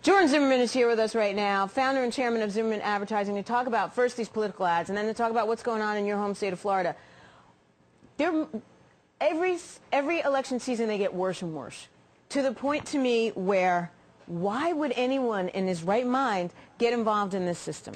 Jordan Zimmerman is here with us right now, founder and chairman of Zimmerman Advertising, to talk about first these political ads and then to talk about what's going on in your home state of Florida. Every election season they get worse and worse, to the point to me where why would anyone in his right mind get involved in this system?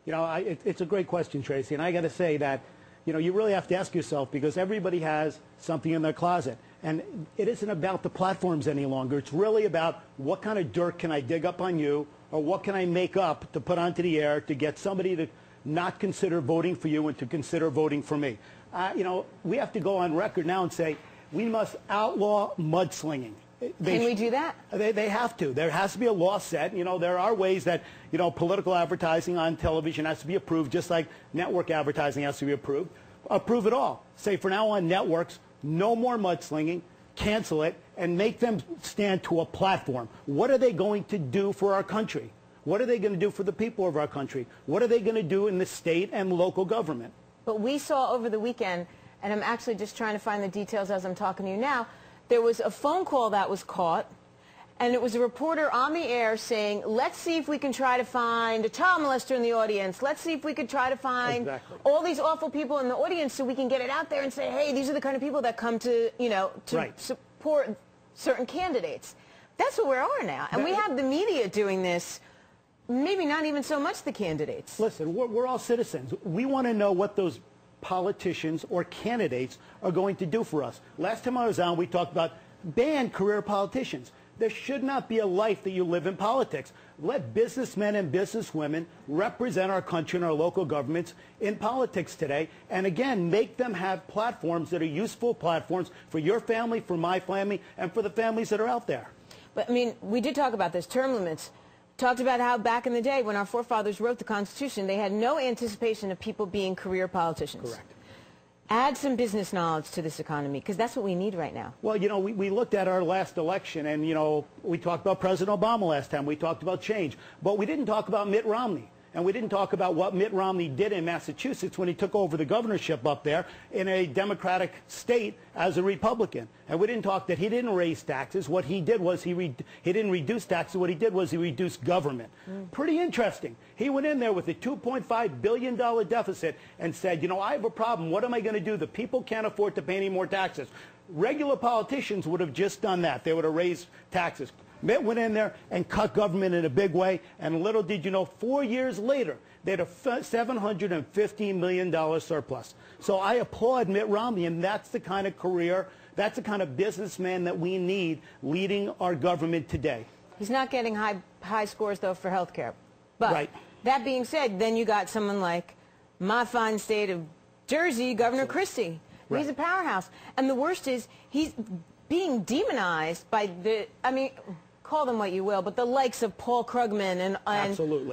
You know, it's a great question, Tracy, and I got to say that, you know, you really have to ask yourself, because everybody has something in their closet. And it isn't about the platforms any longer. It's really about what kind of dirt can I dig up on you, or what can I make up to put onto the air to get somebody to not consider voting for you and to consider voting for me. You know, we have to go on record now and say we must outlaw mudslinging. Can we do that? They have to. There has to be a law set. You know, there are ways that, you know, political advertising on television has to be approved, just like network advertising has to be approved. Approve it all. Say, for now on networks, no more mudslinging, cancel it, and make them stand to a platform. What are they going to do for our country? What are they going to do for the people of our country? What are they going to do in the state and local government? But we saw over the weekend, and I'm actually just trying to find the details as I'm talking to you now, there was a phone call that was caught, and it was a reporter on the air saying, let's see if we can try to find a child molester in the audience. Let's see if we could try to find all these awful people in the audience so we can get it out there and say, hey, these are the kind of people that come to, you know, to support certain candidates. That's where we are now. And we have the media doing this, maybe not even so much the candidates. Listen, we're all citizens. We want to know what those politicians or candidates are going to do for us. Last time I was on, we talked about ban career politicians. There should not be a life that you live in politics. Let businessmen and businesswomen represent our country and our local governments in politics today. And again, make them have platforms that are useful platforms for your family, for my family, and for the families that are out there. But, I mean, we did talk about this, term limits. Talked about how back in the day when our forefathers wrote the Constitution, they had no anticipation of people being career politicians. Correct. Add some business knowledge to this economy, because that's what we need right now. Well, you know, we looked at our last election, and, you know, we talked about President Obama last time. We talked about change. But we didn't talk about Mitt Romney. And we didn't talk about what Mitt Romney did in Massachusetts when he took over the governorship up there in a Democratic state as a Republican. And we didn't talk that he didn't raise taxes. What he did was he didn't reduce taxes. What he did was he reduced government. Pretty interesting. He went in there with a $2.5 billion deficit and said, you know, I have a problem. What am I going to do? The people can't afford to pay any more taxes. Regular politicians would have just done that. They would have raised taxes. Mitt went in there and cut government in a big way, and little did you know, 4 years later, they had a $750 million surplus. So I applaud Mitt Romney, and that's the kind of career, that's the kind of businessman that we need leading our government today. He's not getting high scores, though, for health care. But that being said, then you got someone like my fine state of Jersey, Governor Christie. He's a powerhouse. And the worst is he's being demonized by the, I mean, call them what you will, but the likes of Paul Krugman and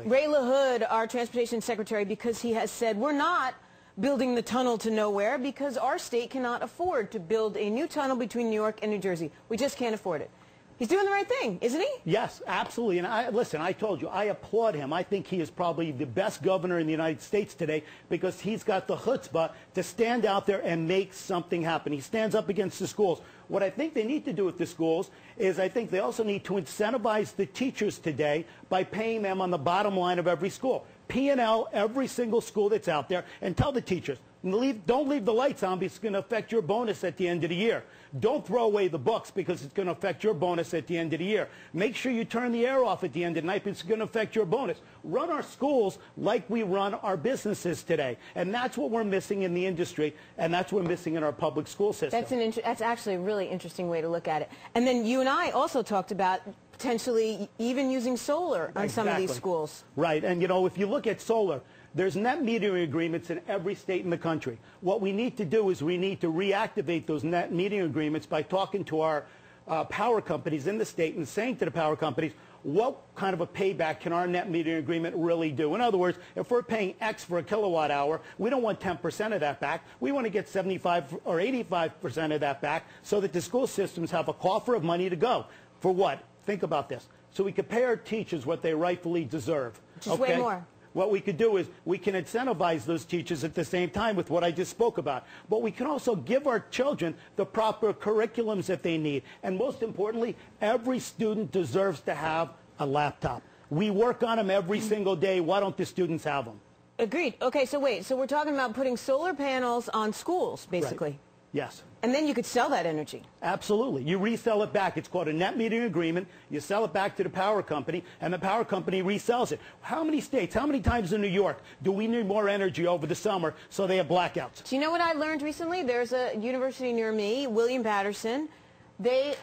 Ray LaHood, our transportation secretary, because he has said we're not building the tunnel to nowhere because our state cannot afford to build a new tunnel between New York and New Jersey. We just can't afford it. He's doing the right thing, isn't he? Yes, absolutely. And listen, I told you, I applaud him. I think he is probably the best governor in the United States today because he's got the chutzpah to stand out there and make something happen. He stands up against the schools. What I think they need to do with the schools is I think they also need to incentivize the teachers today by paying them on the bottom line of every school. P&L every single school that's out there, and tell the teachers, don't leave the lights on because it's going to affect your bonus at the end of the year. Don't throw away the books because it's going to affect your bonus at the end of the year. Make sure you turn the air off at the end of the night because it's going to affect your bonus. Run our schools like we run our businesses today. And that's what we're missing in the industry, and that's what we're missing in our public school system. That's actually a really interesting way to look at it. And then you and I also talked about potentially even using solar on some of these schools. Right. And, you know, if you look at solar, there's net metering agreements in every state in the country. What we need to do is we need to reactivate those net metering agreements by talking to our power companies in the state and saying to the power companies, what kind of a payback can our net metering agreement really do? In other words, if we're paying X for a kilowatt hour, we don't want 10% of that back. We want to get 75 or 85% of that back so that the school systems have a coffer of money to go. For what? Think about this. So we could pay our teachers what they rightfully deserve. Just way more. What we could do is we can incentivize those teachers at the same time with what I just spoke about. But we can also give our children the proper curriculums that they need. And most importantly, every student deserves to have A laptop. We work on them every single day. Why don't the students have them? Agreed. Okay, so wait. So we're talking about putting solar panels on schools, basically. Right. Yes. And then you could sell that energy. Absolutely. You resell it back. It's called a net metering agreement. You sell it back to the power company, and the power company resells it. How many states, how many times in New York do we need more energy over the summer so they have blackouts? Do you know what I learned recently? There's a university near me, William Patterson. They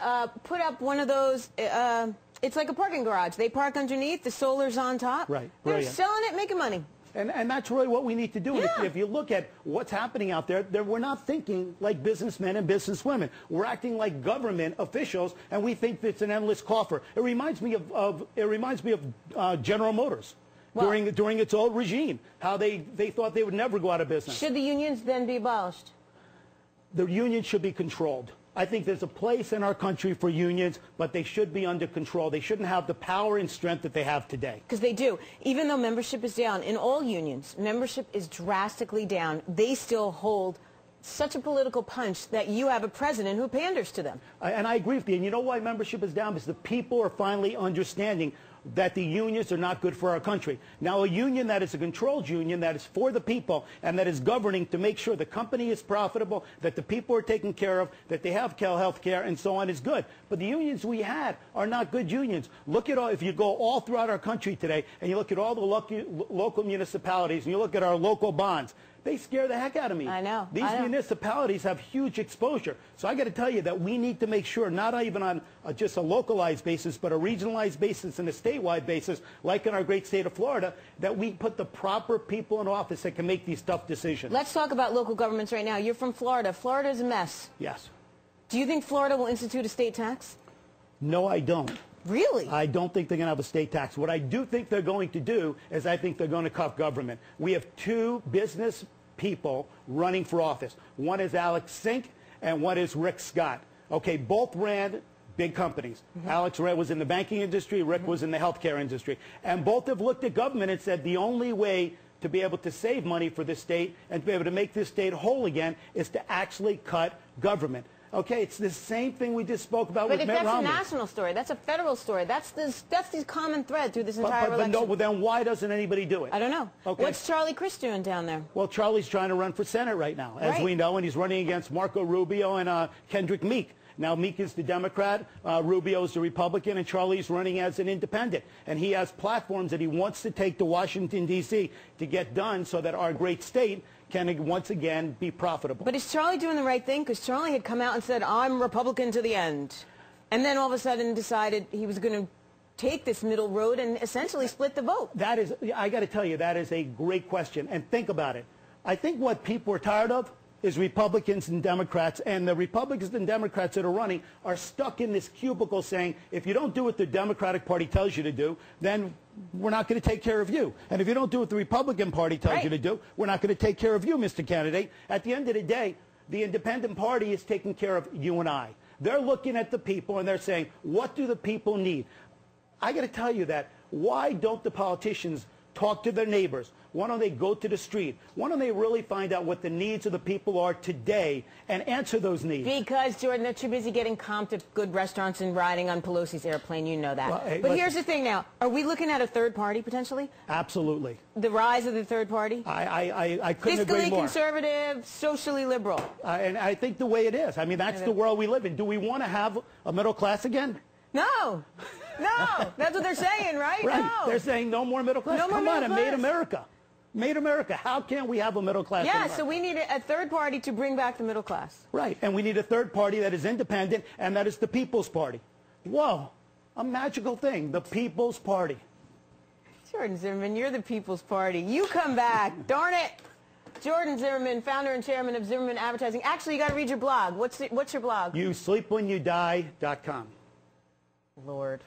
put up one of those, it's like a parking garage. They park underneath, the solar's on top. Right. They're Brilliant. selling it, making money. And that's really what we need to do. Yeah. If you look at what's happening out there, we're not thinking like businessmen and businesswomen. We're acting like government officials, and we think it's an endless coffer. It reminds me of General Motors. Well, during its old regime, how they thought they would never go out of business. Should the unions then be abolished? The unions should be controlled. I think there's a place in our country for unions, but they should be under control. They shouldn't have the power and strength that they have today. Because they do. Even though membership is down, in all unions, membership is drastically down. They still hold such a political punch that you have a president who panders to them. And I agree with you. And you know why membership is down? Because the people are finally understanding that the unions are not good for our country. Now, a union that is a controlled union, that is for the people, and that is governing to make sure the company is profitable, that the people are taken care of, that they have health care, and so on, is good. But the unions we had are not good unions. Look at all, if you go all throughout our country today, and you look at all the local municipalities, and you look at our local bonds, they scare the heck out of me. I know. These municipalities have huge exposure. So I got to tell you that we need to make sure, not even on just a localized basis, but a regionalized basis and a statewide basis, like in our great state of Florida, that we put the proper people in office that can make these tough decisions. Let's talk about local governments right now. You're from Florida. Florida is a mess. Yes. Do you think Florida will institute a state tax? No, I don't. Really? I don't think they're going to have a state tax. What I do think they're going to do is I think they're going to cut government. We have two business people running for office. One is Alex Sink and one is Rick Scott. Okay, both ran big companies. Alex was in the banking industry, Rick was in the healthcare industry. And both have looked at government and said the only way to be able to save money for this state and to be able to make this state whole again is to actually cut government. Okay, it's the same thing we just spoke about with Mitt Romney. But if that's a national story, that's a federal story. That's the common thread through this entire election. No, well, then why doesn't anybody do it? I don't know. Okay. What's Charlie Crist doing down there? Well, Charlie's trying to run for Senate right now, as we know, and he's running against Marco Rubio and Kendrick Meek. Now, Meek is the Democrat, Rubio's the Republican, and Charlie's running as an independent. And he has platforms that he wants to take to Washington, D.C. to get done so that our great state can once again be profitable. But is Charlie doing the right thing? Because Charlie had come out and said, I'm Republican to the end. And then all of a sudden decided he was going to take this middle road and essentially split the vote. That is, I got to tell you, that is a great question. And think about it. I think what people are tired of is Republicans and Democrats, and the Republicans and Democrats that are running are stuck in this cubicle saying, if you don't do what the Democratic Party tells you to do, then we're not going to take care of you. And if you don't do what the Republican Party tells you to do, we're not going to take care of you, Mr. Candidate. At the end of the day, the Independent Party is taking care of you and I. They're looking at the people and they're saying, what do the people need? I got to tell you that. Why don't the politicians talk to their neighbors? Why don't they go to the street? Why don't they really find out what the needs of the people are today and answer those needs? Because, Jordan, they're too busy getting comped at good restaurants and riding on Pelosi's airplane. You know that. Well, hey, but here's the thing now. Are we looking at a third party, potentially? Absolutely. The rise of the third party? I couldn't agree more. Fiscally conservative, socially liberal. And I think the way it is. I mean, that's the world we live in. Do we want to have a middle class again? No. No. That's what they're saying, right? Right. No. They're saying no more middle class. No more middle class. Made America. Made America. How can we have a middle class? Yeah, so we need a third party to bring back the middle class. Right. And we need a third party that is independent, and that is the People's Party. Whoa. A magical thing. The People's Party. Jordan Zimmerman, you're the People's Party. You come back. Darn it. Jordan Zimmerman, founder and chairman of Zimmerman Advertising. Actually, you got to read your blog. What's your blog? YouSleepWhenYouDie.com. Lord.